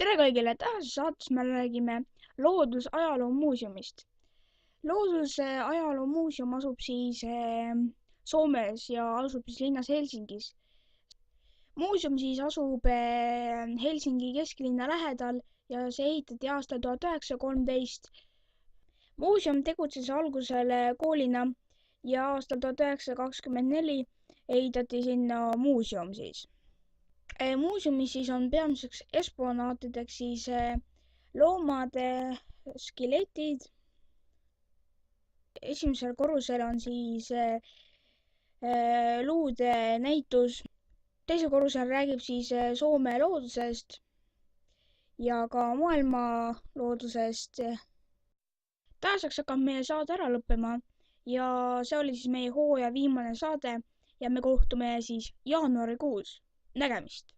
tere kõigile, tänases saates me räägime Loodusajaloomuuseumist. Loodusajaloomuuseum asub Soomes ja asub linnas Helsingis. Muuseum asub Helsingi kesklinna lähedal ja see ehitati aastal 1913. Muuseum tegutses algusel koolina ja aastal 1924 ehitati sinna muuseum . Muuseumis on peamiseks eksponaatideks loomade skeletid. Esimesel korrusel on luude näitus. Teisel korrusel räägib Soome loodusest ja ka maailma loodusest. Tänaseks hakkab meie saade ära lõppema ja see oli meie hooaja viimane saade ja me kohtume jaanuarikuus. Nägemist!